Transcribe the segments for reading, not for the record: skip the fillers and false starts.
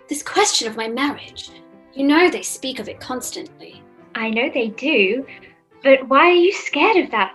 This question of my marriage. You know they speak of it constantly. I know they do, but why are you scared of that?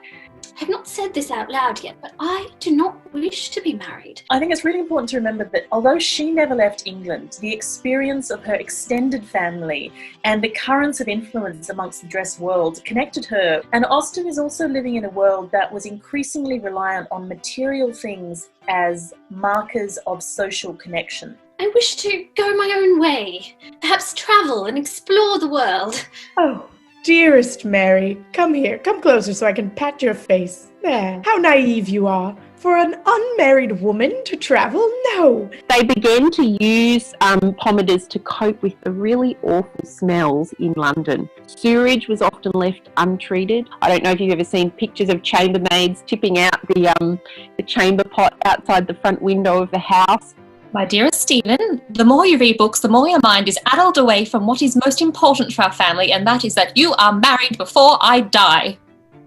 I've not said this out loud yet, but I do not wish to be married. I think it's really important to remember that although she never left England, the experience of her extended family and the currents of influence amongst the dress world connected her. And Austen is also living in a world that was increasingly reliant on material things as markers of social connection. I wish to go my own way, perhaps travel and explore the world. Oh, dearest Mary, come here, come closer so I can pat your face. There, how naive you are. For an unmarried woman to travel? No. They began to use pommaders to cope with the really awful smells in London. Sewerage was often left untreated. I don't know if you've ever seen pictures of chambermaids tipping out the chamber pot outside the front window of the house. My dearest Stephen, the more you read books, the more your mind is addled away from what is most important for our family, and that is that you are married before I die.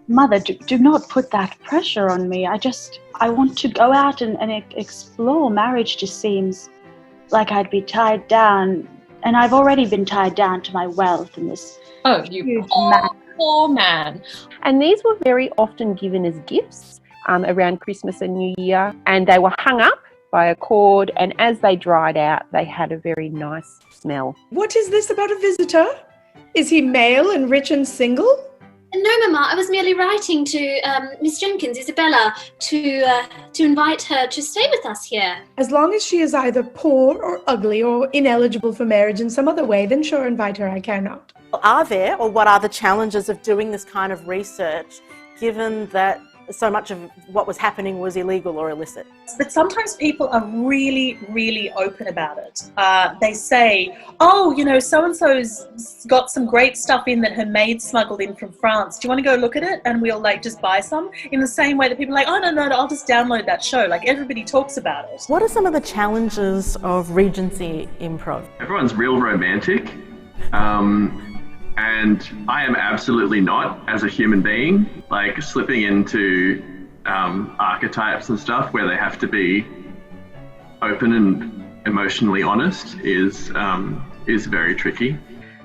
Mother, do not put that pressure on me. I want to go out and explore. Marriage just seems like I'd be tied down, and I've already been tied down to my wealth and this you poor man. And these were very often given as gifts around Christmas and New Year, and they were hung up by a cord, and as they dried out, they had a very nice smell. What is this about a visitor? Is he male and rich and single? No, Mama, I was merely writing to Miss Jenkins, Isabella, to invite her to stay with us here. As long as she is either poor or ugly or ineligible for marriage in some other way, then sure, invite her, I care not. Are there, or what are the challenges of doing this kind of research, given that so much of what was happening was illegal or illicit? But sometimes people are really, really open about it. They say, oh, you know, so-and-so's got some great stuff in that her maid smuggled in from France. Do you want to go look at it? And we'll just buy some. In the same way that people are like, oh, no, I'll just download that show. Everybody talks about it. What are some of the challenges of Regency improv? Everyone's real romantic. And I am absolutely not, as a human being, slipping into archetypes and stuff where they have to be open and emotionally honest is very tricky.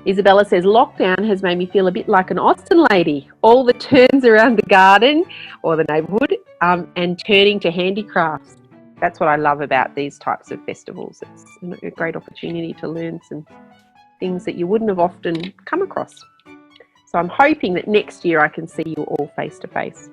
Isabella says, lockdown has made me feel a bit like an Austen lady. All the turns around the garden or the neighbourhood and turning to handicrafts. That's what I love about these types of festivals. It's a great opportunity to learn some things that you wouldn't have often come across. So I'm hoping that next year I can see you all face to face.